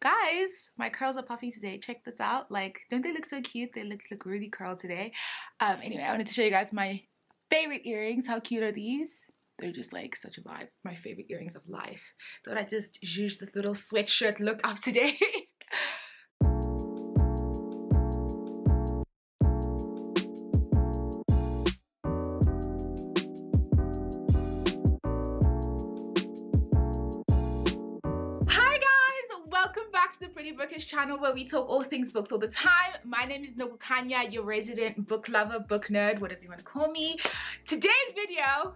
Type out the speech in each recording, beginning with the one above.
Guys, my curls are puffy today. Check this out. Like, don't they look so cute? They look really curled today. Anyway, I wanted to show you guys my favorite earrings. How cute are these? They're just like such a vibe. My favorite earrings of life. Thought I'd just use this little sweatshirt look up today. Bookish channel where we talk all things books all the time. My name is Nobukanya, your resident book lover, book nerd, whatever you want to call me. Today's video,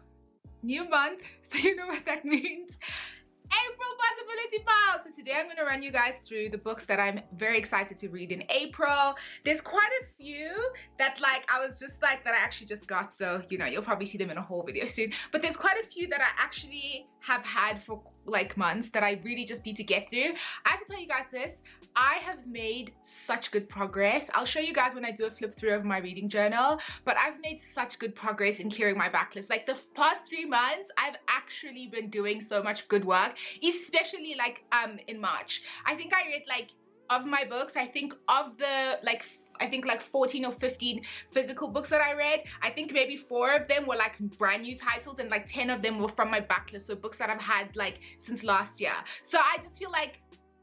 new month, so you know what that means. April possibility pile. So today I'm going to run you guys through the books that I'm very excited to read in April. There's quite a few that I actually just got, so you know, you'll probably see them in a whole video soon. But there's quite a few that I actually have had for like months that I really just need to get through. I have to tell you guys this, I have made such good progress. I'll show you guys when I do a flip through of my reading journal, but I've made such good progress in clearing my backlist. Like the past 3 months, I've actually been doing so much good work, especially like in March. I think I read like, of my books, I think of the like 14 or 15 physical books that I read, I think maybe 4 of them were like brand new titles and like 10 of them were from my backlist, so books that I've had like since last year. So I just feel like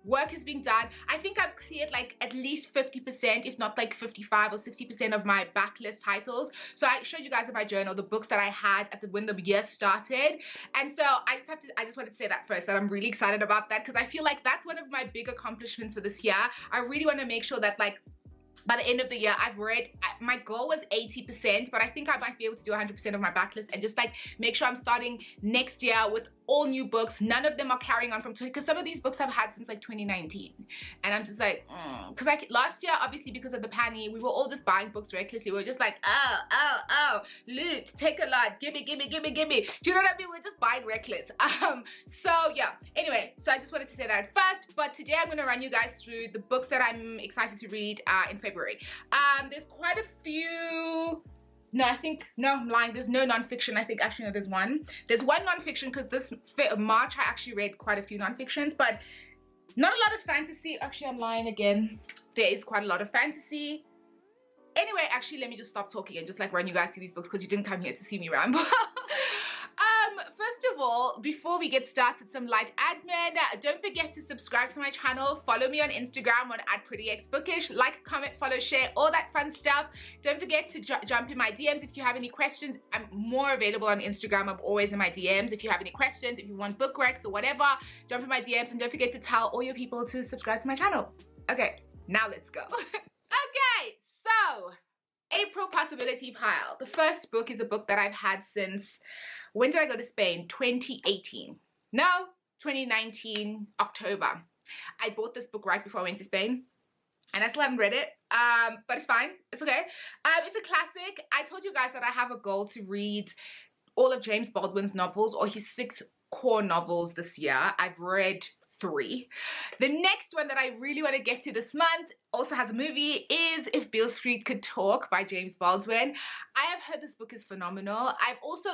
work is being done. I think I've cleared like at least 50%, if not like 55 or 60% of my backlist titles. So I showed you guys in my journal the books that I had when the year started. And so I just wanted to say that first, that I'm really excited about that, because I feel like that's one of my big accomplishments for this year. I really want to make sure that like by the end of the year I've read, my goal was 80%, but I think I might be able to do 100% of my backlist and just like make sure I'm starting next year with all new books. None of them are carrying on from 20, because some of these books I've had since like 2019, and I'm just like because like last year, obviously because of the panny, we were all just buying books recklessly. We were just like oh loot, take a lot, gimme. Do you know what I mean? We're just buying reckless. So yeah, anyway, so I just wanted to say that first. But today I'm going to run you guys through the books that I'm excited to read in February. There's quite a few. No, I'm lying. There's no non-fiction. I think actually no, there's one. There's one non-fiction because this March I actually read quite a few non-fictions, but not a lot of fantasy. Actually, I'm lying again. There is quite a lot of fantasy. Anyway, actually, let me just stop talking and just like run you guys through these books because you didn't come here to see me ramble. First of all, before we get started, some light admin. Don't forget to subscribe to my channel. Follow me on Instagram on @prettyxbookish. Like, comment, follow, share, all that fun stuff. Don't forget to jump in my DMs if you have any questions. I'm more available on Instagram. I'm always in my DMs. If you have any questions, if you want book recs or whatever, jump in my DMs, and don't forget to tell all your people to subscribe to my channel. Okay, now let's go. Okay, so April possibility pile. The first book is a book that I've had since, when did I go to Spain? 2018. No, 2019, October. I bought this book right before I went to Spain, and I still haven't read it, but it's fine. It's okay. It's a classic. I told you guys that I have a goal to read all of James Baldwin's novels, or his 6 core novels this year. I've read 3. The next one that I really want to get to this month also has a movie, is If Beale Street Could Talk by James Baldwin. I have heard this book is phenomenal.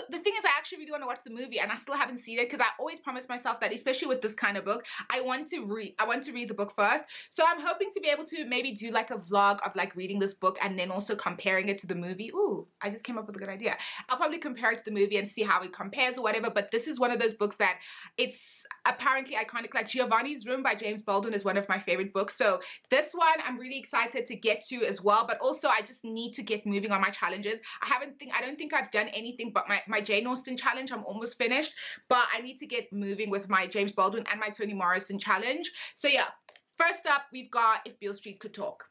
The thing is, I actually really want to watch the movie, and I still haven't seen it because I always promise myself that, especially with this kind of book, I want to read the book first. So I'm hoping to be able to maybe do like a vlog of like reading this book and then also comparing it to the movie. Ooh, I just came up with a good idea. I'll probably compare it to the movie and see how it compares or whatever, but this is one of those books that it's apparently iconic. Like Giovanni's Room by James Baldwin is one of my favorite books, so this one I'm really excited to get to as well. But also I just need to get moving on my challenges. I don't think I've done anything but my Jane Austen challenge. I'm almost finished, but I need to get moving with my James Baldwin and my Toni Morrison challenge. So yeah, first up we've got If Beale Street Could Talk.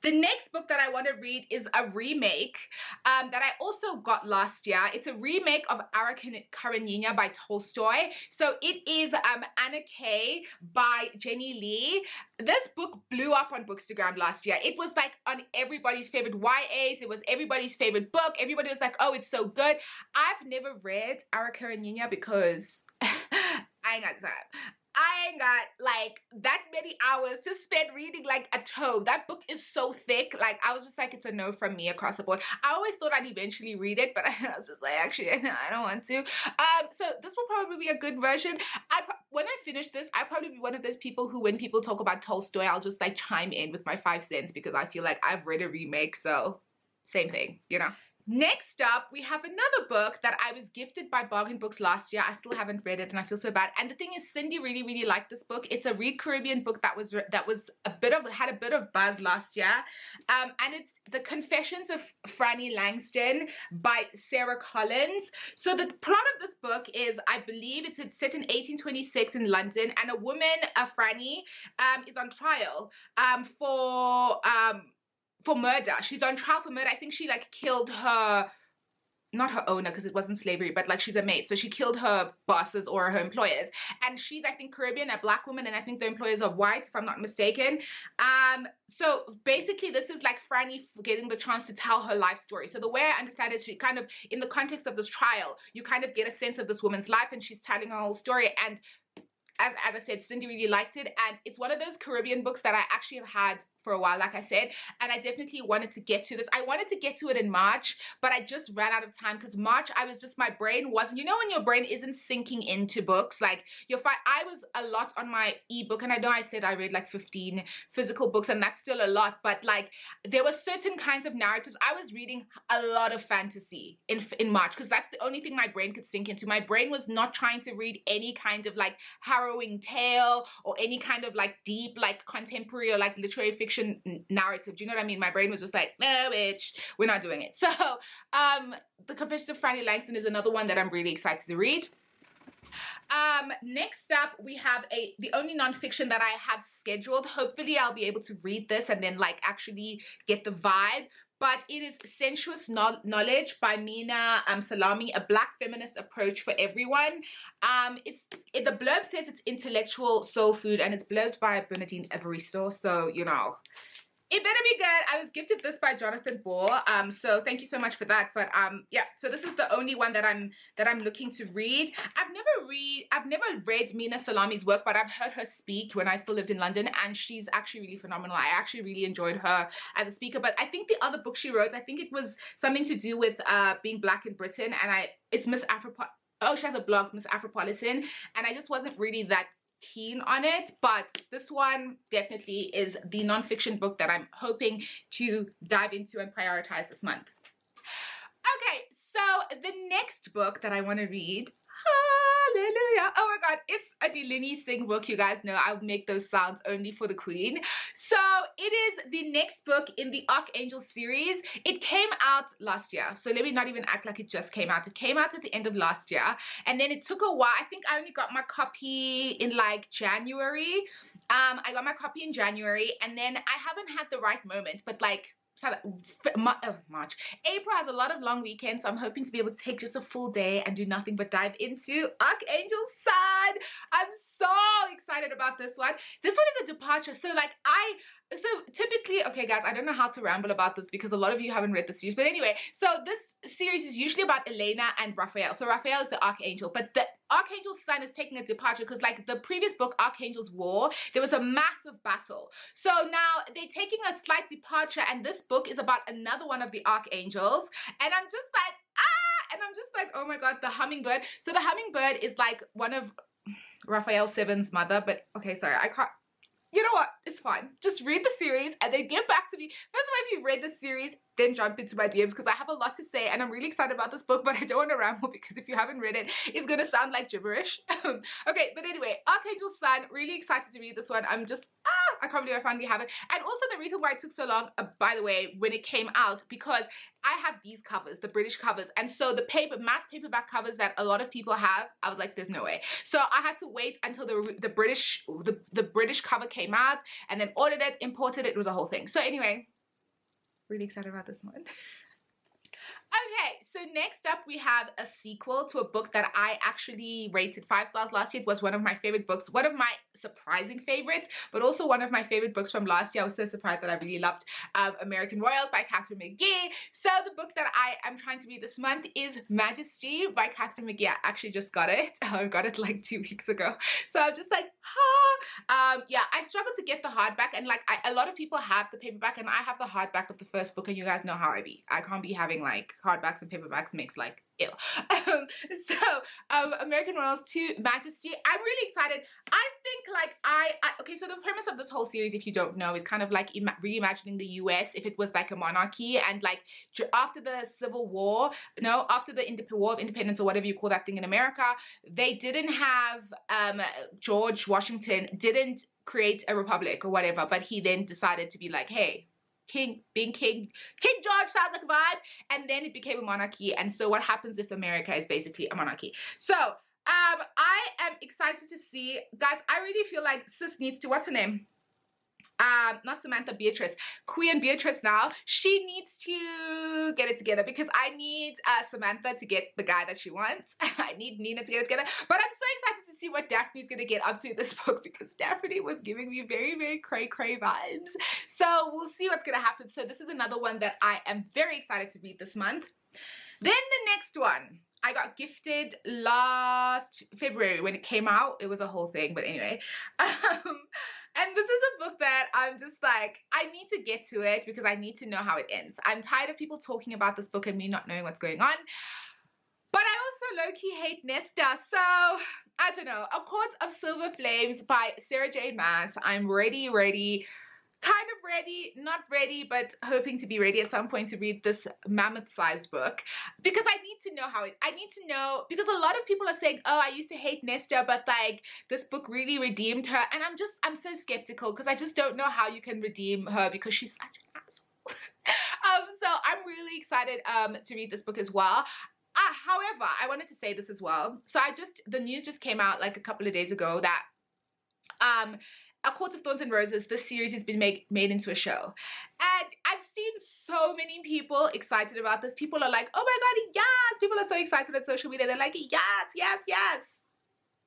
The next book that I want to read is a remake that I also got last year. It's a remake of Anna Karenina by Tolstoy. So it is Anna K by Jenny Lee. This book blew up on Bookstagram last year. It was like on everybody's favorite YAs. It was everybody's favorite book. Everybody was like, oh, it's so good. I've never read Anna Karenina because I ain't got time. I ain't got like that many hours to spend reading like a tome. That book is so thick. Like I was just like, it's a no from me across the board. I always thought I'd eventually read it, but I was just like, actually, I don't want to. So this will probably be a good version. When I finish this, I'll probably be one of those people who, when people talk about Tolstoy, I'll just like chime in with my 5 cents because I feel like I've read a remake, so same thing, you know. Next up, we have another book that I was gifted by Bargain Books last year. I still haven't read it and I feel so bad. And the thing is, Cindy really liked this book. It's a Read Caribbean book that had a bit of buzz last year. And it's The Confessions of Franny Langston by Sarah Collins. So the plot of this book is, I believe it's set in 1826 in London, and a woman, Franny, is on trial for murder. She's on trial for murder. I think she like killed her, not her owner because it wasn't slavery, but like she's a maid. So she killed her bosses or her employers. And she's, I think, Caribbean, a black woman, and I think the employers are white, if I'm not mistaken. So basically this is like Franny getting the chance to tell her life story. So the way I understand it, she kind of, in the context of this trial, you kind of get a sense of this woman's life and she's telling her whole story. And as I said, Cindy really liked it, and it's one of those Caribbean books that I actually have had for a while, like I said, and I definitely wanted to get to this. I wanted to get to it in March, but I just ran out of time because March, my brain wasn't, you know when your brain isn't sinking into books, like I was a lot on my ebook, and I know I said I read like 15 physical books, and that's still a lot, but like there were certain kinds of narratives. I was reading a lot of fantasy in March because that's the only thing my brain could sink into. My brain was not trying to read any kind of like harrowing tale or any kind of like deep like contemporary or like literary fiction narrative. Do you know what I mean? My brain was just like, no, bitch, we're not doing it. So The Confessions of Franny Langston is another one that I'm really excited to read. Next up, we have the only nonfiction that I have scheduled. Hopefully I'll be able to read this and then like actually get the vibe. But it is Sensuous Knowledge by Mina Salami, a Black feminist approach for everyone. The blurb says it's intellectual soul food, and it's blurbed by Bernadine Evaristo, so you know. It better be good. I was gifted this by Jonathan Ball, so thank you so much for that. But yeah, so this is the only one that I'm looking to read. I've never read Mina Salami's work, but I've heard her speak when I still lived in London, and she's actually really phenomenal. I actually really enjoyed her as a speaker. But I think the other book she wrote, I think it was something to do with being Black in Britain, and it's Miss Afropolitan. Oh, she has a blog, Miss Afropolitan, and I just wasn't really that keen on it, but this one definitely is the nonfiction book that I'm hoping to dive into and prioritize this month. Okay, so the next book that I want to read, hallelujah, oh my god, it's a Delini Singh book. You guys know I'll make those sounds only for the queen. So it is the next book in the Archangel series. It came out last year, so let me not even act like it just came out. It came out at the end of last year, and then it took a while. I think I only got my copy in like January. I got my copy in January, and then I haven't had the right moment, but like March. April has a lot of long weekends, so I'm hoping to be able to take just a full day and do nothing but dive into Archangel Sun. I'm so excited about this one. This one is a departure. So like so typically, okay guys, I don't know how to ramble about this because a lot of you haven't read the series, but anyway, so this series is usually about Elena and Raphael. So Raphael is the Archangel, but the Archangel's son is taking a departure because like the previous book, Archangel's War, there was a massive battle. So now they're taking a slight departure, and this book is about another one of the Archangels, and I'm just like, oh my god, the hummingbird. So the hummingbird is like one of Raphael Seven's mother, but okay, sorry, I can't. You know what? It's fine. Just read the series and then get back to me. First of all, if you've read the series, then jump into my DMs because I have a lot to say and I'm really excited about this book, but I don't want to ramble because if you haven't read it, it's going to sound like gibberish. Okay, but anyway, Archangel's Son, really excited to read this one. I'm just, I can't believe I finally have it. And also the reason why it took so long, by the way, when it came out, because I have these covers, the British covers, and so the mass paperback covers that a lot of people have, I was like, there's no way. So I had to wait until the British cover came out and then ordered it, imported it. It was a whole thing. So anyway, really excited about this one. Okay, so next up we have a sequel to a book that I actually rated 5 stars last year. It was one of my favorite books, one of my surprising favorites, but also one of my favorite books from last year. I was so surprised that I really loved American Royals by Catherine McGee. So the book that I am trying to read this month is Majesty by Catherine McGee. I actually just got it. I got it like 2 weeks ago. So I'm just like, yeah, I struggled to get the hardback, and like a lot of people have the paperback, and I have the hardback of the first book, and you guys know how I be. I can't be having like hardbacks and paperbacks mixed, like ew. American Royals to Majesty. I'm really excited. I think like okay, so the premise of this whole series, if you don't know, is kind of like reimagining the US if it was like a monarchy, and like after the Civil War, no, after the War of Independence or whatever you call that thing in America, they didn't have George Washington didn't create a republic or whatever, but he then decided to be like, hey, King George sounds like a vibe, and then it became a monarchy. And so what happens if America is basically a monarchy? So I am excited to see, guys. I really feel like sis needs to, what's her name, not Samantha, Beatrice, Queen Beatrice now, she needs to get it together, because I need Samantha to get the guy that she wants. I need Nina to get it together. But I'm so excited to see what Daphne's gonna get up to in this book, because Daphne was giving me very, very cray vibes. So we'll see what's gonna happen. So this is another one that I am very excited to read this month. Then the next one I got gifted last February when it came out. It was a whole thing, but anyway. And this is a book that I'm just like, I need to get to it because I need to know how it ends. I'm tired of people talking about this book and me not knowing what's going on. But I also low-key hate Nesta, so I don't know. A Court of Silver Flames by Sarah J. Maas. I'm ready. Kind of ready, not ready, but hoping to be ready at some point to read this mammoth-sized book, because I need to know how it, I need to know, because a lot of people are saying, oh, I used to hate Nesta, but like this book really redeemed her, and I'm so skeptical, because I just don't know how you can redeem her, because she's such an asshole. So I'm really excited to read this book as well. However, I wanted to say this as well. So the news just came out like a couple of days ago that A Court of Thorns and Roses, this series has been made into a show. And I've seen so many people excited about this. People are like, oh my god, yes! People are so excited on social media. They're like, yes.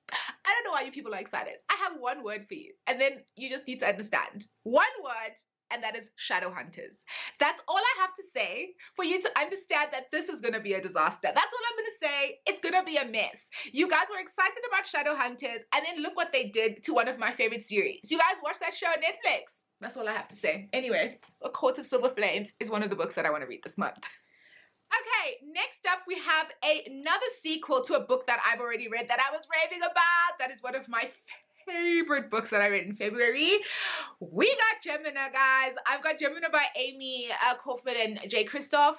I don't know why you people are excited. I have one word for you, and then you just need to understand. One word, and that is shadow hunters. That's all I have to say for you to understand that this is going to be a disaster. That's all I'm going to say. It's going to be a mess. You guys were excited about shadow hunters, and then look what they did to one of my favorite series. You guys watch that show on Netflix. That's all I have to say. Anyway, A Court of Silver Flames is one of the books that I want to read this month. Okay, next up we have another sequel to a book that I've already read that I was raving about. That is one of my favorite books that I read in February. We got Gemini, guys. I've got Gemini by Amy Kaufman and Jay Kristoff.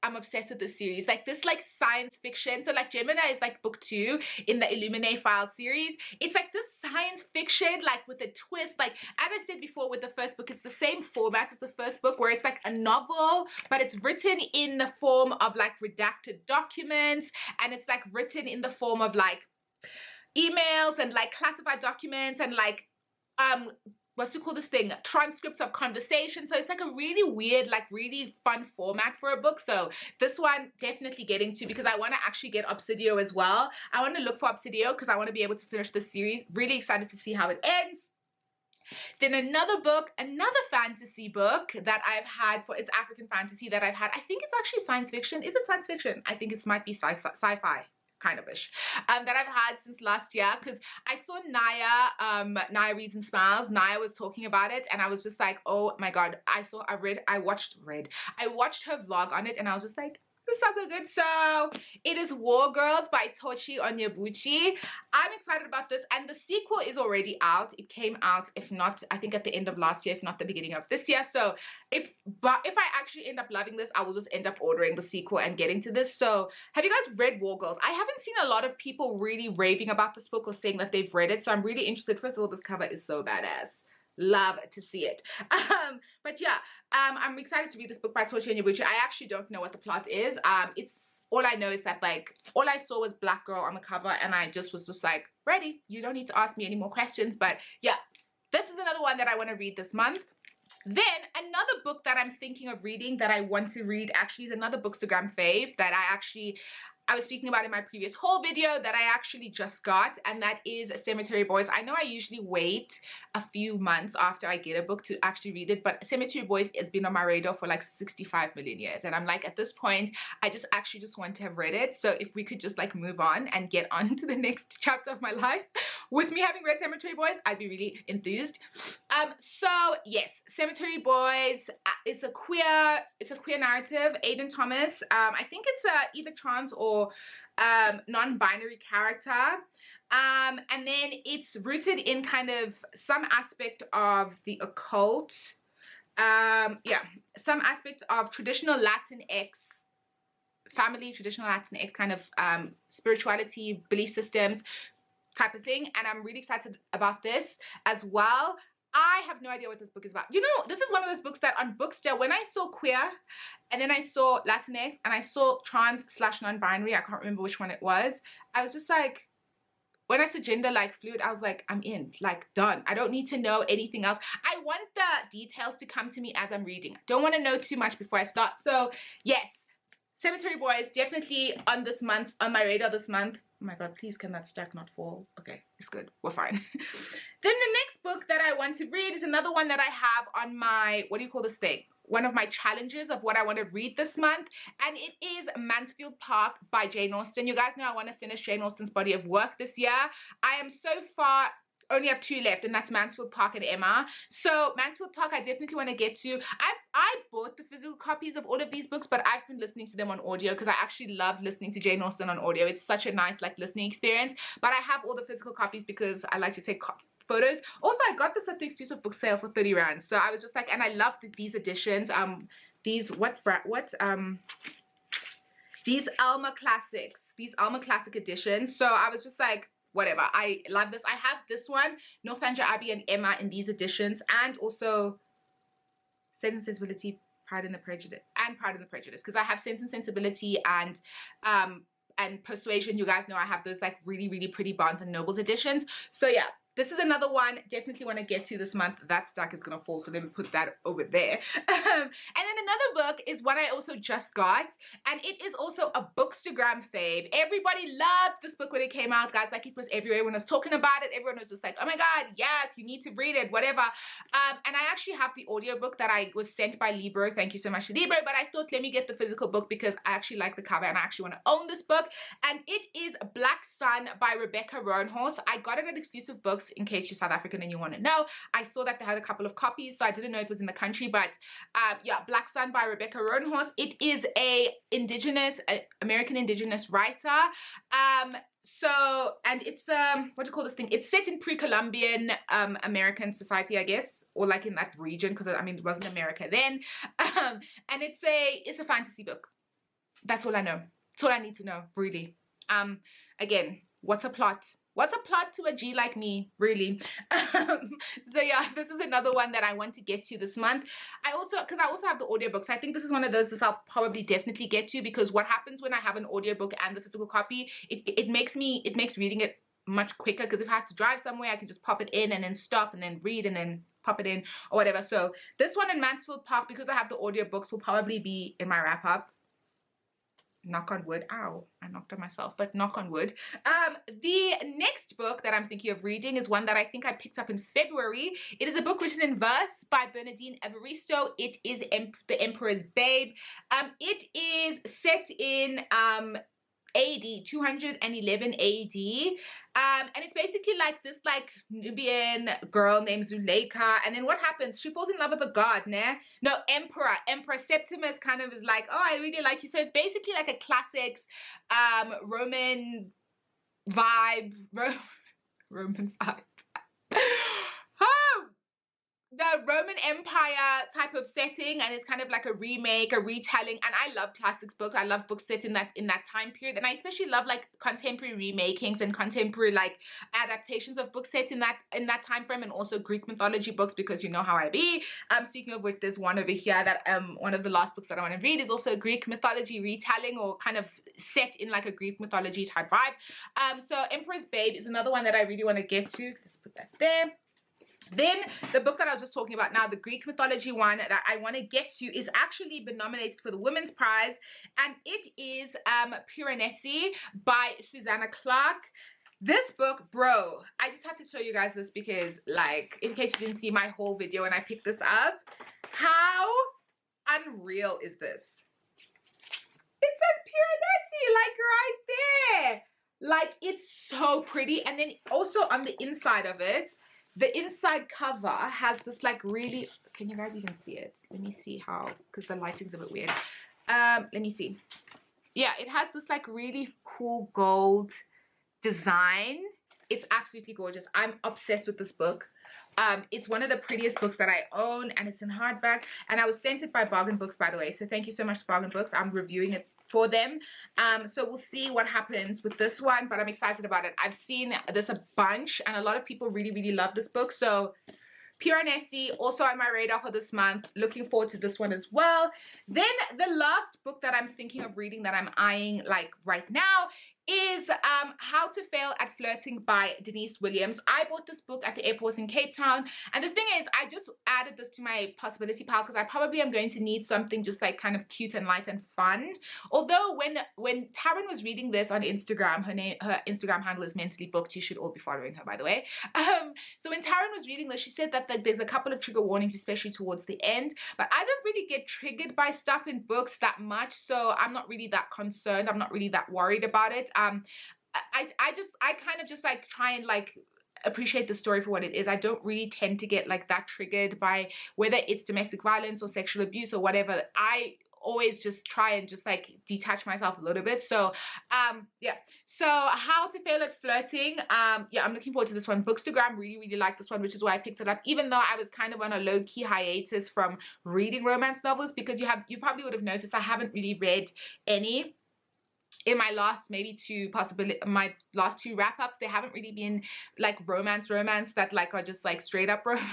I'm obsessed with this series. Like this like science fiction. So like Gemini is like book 2 in the Illuminae Files series. It's like this science fiction like with a twist. Like as I said before with the first book, it's the same format as the first book where it's like a novel, but it's written in the form of like redacted documents, and it's like written in the form of like emails and like classified documents and like what's to call this thing, transcripts of conversation. So it's like a really weird, like really fun format for a book. So this one definitely getting to, because I want to actually get Obsidio as well. I want to look for Obsidio because I want to be able to finish this series. Really excited to see how it ends. Then another book, another fantasy book that I've had for, it's African fantasy that I've had. I think it's actually science fiction. Is it science fiction? I think it might be sci-fi. Kind of ish, that I've had since last year, because I saw Naya Reads and Smiles. Naya was talking about it, and I was just like, oh my god, I watched her vlog on it, and I was just like, this sounds so good. So it is War Girls by Tochi Onyebuchi. I'm excited about this, and the sequel is already out. It came out, if not, I think at the end of last year, if not the beginning of this year. So if I actually end up loving this, I will just end up ordering the sequel and getting to this. So have you guys read War Girls? I haven't seen a lot of people really raving about this book or saying that they've read it, so I'm really interested. First of all, this cover is so badass. Love to see it. But yeah, I'm excited to read this book by Tochi Onyebuchi. I actually don't know what the plot is. It's all I know is that like all I saw was black girl on the cover, and I was just like, ready. You don't need to ask me any more questions. But yeah, this is another one that I want to read this month. Then another book that I'm thinking of reading that I want to read actually is another Bookstagram fave that I was speaking about in my previous haul video that I actually just got, and that is Cemetery Boys. I know I usually wait a few months after I get a book to actually read it, but Cemetery Boys has been on my radar for like 65 million years, and I'm like, at this point I just want to have read it. So if we could just like move on and get on to the next chapter of my life with me having read Cemetery Boys, I'd be really enthused. So yes, Cemetery Boys, it's a queer narrative. Aiden Thomas, I think it's either trans or non-binary character, and then it's rooted in kind of some aspect of the occult, yeah, some aspect of traditional Latinx family, traditional Latinx kind of spirituality, belief systems type of thing, and I'm really excited about this as well. I have no idea what this book is about. You know, this is one of those books that on Bookstore, when I saw queer and then I saw Latinx and I saw trans/non-binary, I can't remember which one it was, I was just like, when I said gender like fluid, I was like, I'm in, like done. I don't need to know anything else. I want the details to come to me as I'm reading. I don't want to know too much before I start. So yes, Cemetery Boys definitely on my radar this month. Oh my god, please can that stack not fall? Okay, it's good, we're fine. Then the next book that I want to read is another one that I have on my, what do you call this thing? One of my challenges of what I want to read this month, and it is Mansfield Park by Jane Austen. You guys know I want to finish Jane Austen's body of work this year. I am so far only have 2 left, and that's Mansfield Park and Emma. So Mansfield Park I definitely want to get to. I bought the physical copies of all of these books, but I've been listening to them on audio because I actually love listening to Jane Austen on audio. It's such a nice like listening experience. But I have all the physical copies because I like to take photos. Also, I got this at the exclusive book sale for 30 rand. So I was just like, and I love these editions. These these Alma Classics. These Alma Classic editions. So I was just like, whatever, I love this. I have this one, Northanger Abbey and Emma in these editions, and also Sense and Sensibility, Pride and the Prejudice, because I have Sense and Sensibility and Persuasion. You guys know I have those like really, really pretty Barnes and Nobles editions. So yeah, this is another one definitely want to get to this month. That stack is gonna fall, so let me put that over there. And then another book is one I also just got, and it is also a Bookstagram fave. Everybody loved this book when it came out, guys. Like, it was everywhere. Everyone was talking about it. Everyone was just like, oh my god, yes, you need to read it, whatever. And I actually have the audiobook that I was sent by Libro. Thank you so much to Libro. But I thought, let me get the physical book because I actually like the cover and I actually want to own this book. And it is Black Sun by Rebecca Roanhorse. I got it at Exclusive Books, in case you're South African and you want to know. I saw that they had a couple of copies, so I didn't know it was in the country. But yeah, Black Sun by Rebecca Roanhorse. It is a American indigenous writer. So, and it's what do you call this thing? It's set in pre-Columbian American society, I guess, or like in that region, because I mean it wasn't America then. And it's a fantasy book. That's all I know. That's all I need to know, really. Again, what's a plot? What's a plot to a G like me, really? So yeah, this is another one that I want to get to this month. Because I also have the audiobooks. I think this is one of those that I'll probably definitely get to, because what happens when I have an audiobook and the physical copy, it makes reading it much quicker, because if I have to drive somewhere, I can just pop it in and then stop and then read and then pop it in or whatever. So this one in Mansfield Park, because I have the audiobooks, will probably be in my wrap up. Knock on wood. Ow, I knocked on myself, but knock on wood. The next book that I'm thinking of reading is one that I think I picked up in February. It is a book written in verse by Bernardine Evaristo. It is The Emperor's Babe. It is set in AD, 211 AD. And it's basically like this like Nubian girl named Zuleika, and then what happens? She falls in love with a god, Emperor Septimus kind of is like, oh, I really like you. So it's basically like a classics Roman vibe. Roman vibe. The Roman Empire type of setting, and it's kind of like a remake, a retelling. And I love classics books. I love books set in that time period, and I especially love like contemporary remakings and contemporary like adaptations of books set in that time frame, and also Greek mythology books, because you know how I be. Speaking of which, there's one over here that one of the last books that I want to read is also a Greek mythology retelling, or kind of set in like a Greek mythology type vibe. So Emperor's Babe is another one that I really want to get to. Let's put that there. Then the book that I was just talking about now, the Greek mythology one that I want to get to, is actually been nominated for the Women's Prize, and it is Piranesi by Susanna Clark. This book, bro, I just have to show you guys this because, like, in case you didn't see my whole video when I picked this up, how unreal is this? It says Piranesi, like, right there. Like, it's so pretty. And then also on the inside of it, the inside cover has this, like, really, can you guys even see it? Let me see how, because the lighting's a bit weird. Let me see. Yeah, it has this, like, really cool gold design. It's absolutely gorgeous. I'm obsessed with this book. It's one of the prettiest books that I own, and it's in hardback, and I was sent it by Bargain Books, by the way, so thank you so much to Bargain Books. I'm reviewing it for them, so we'll see what happens with this one, but I'm excited about it. I've seen this a bunch, and a lot of people really love this book. So Piranesi, also on my radar for this month. Looking forward to this one as well. Then the last book that I'm thinking of reading, that I'm eyeing like right now, is How to Fail at Flirting by Denise Williams. I bought this book at the airport in Cape Town, and the thing is, I just added this to my possibility pile because I probably am going to need something just like kind of cute and light and fun. Although when Taryn was reading this on Instagram, her Instagram handle is Mentally Booked. You should all be following her, by the way. So when Taryn was reading this, she said that there's a couple of trigger warnings, especially towards the end, but I don't really get triggered by stuff in books that much, so I'm not really that concerned. I'm not really that worried about it. I kind of just like try and like appreciate the story for what it is. I don't really tend to get like that triggered by whether it's domestic violence or sexual abuse or whatever. I always just try and just like detach myself a little bit. So yeah, so How to Fail at Flirting, yeah, I'm looking forward to this one. Bookstagram really like this one, which is why I picked it up, even though I was kind of on a low-key hiatus from reading romance novels, because you probably would have noticed I haven't really read any in my last my last two wrap-ups. They haven't really been like romance that like are just like straight up romance.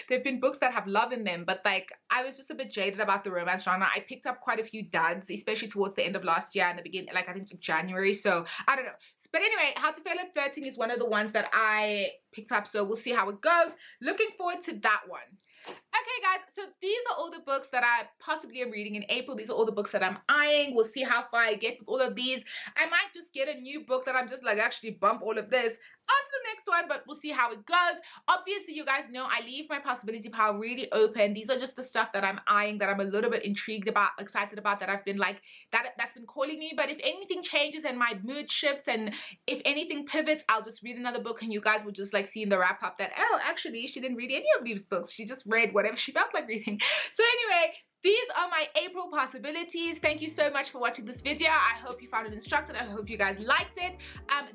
They've been books that have love in them, but like I was just a bit jaded about the romance genre. I picked up quite a few duds, especially towards the end of last year and the beginning, like I think January, so I don't know. But anyway, How to Fail at Flirting is one of the ones that I picked up, so we'll see how it goes. Looking forward to that one. Okay guys, so these are all the books that I possibly am reading in April. These are all the books that I'm eyeing. We'll see how far I get with all of these. I might just get a new book that I'm just like actually bump all of this on to the next one, but we'll see how it goes. Obviously, you guys know I leave my possibility pile really open. These are just the stuff that I'm eyeing, that I'm a little bit intrigued about, excited about, that I've been like, that's been calling me. But if anything changes and my mood shifts and if anything pivots, I'll just read another book and you guys will just like see in the wrap up that, oh, actually she didn't read any of these books. She just read whatever she felt like reading. So anyway, these are my April possibilities. Thank you so much for watching this video. I hope you found it instructive. I hope you guys liked it.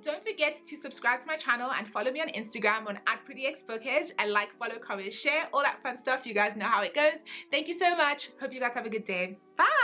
Don't forget to subscribe to my channel and follow me on Instagram on @PrettyXBookage, and like, follow, comment, share, all that fun stuff. You guys know how it goes. Thank you so much. Hope you guys have a good day. Bye.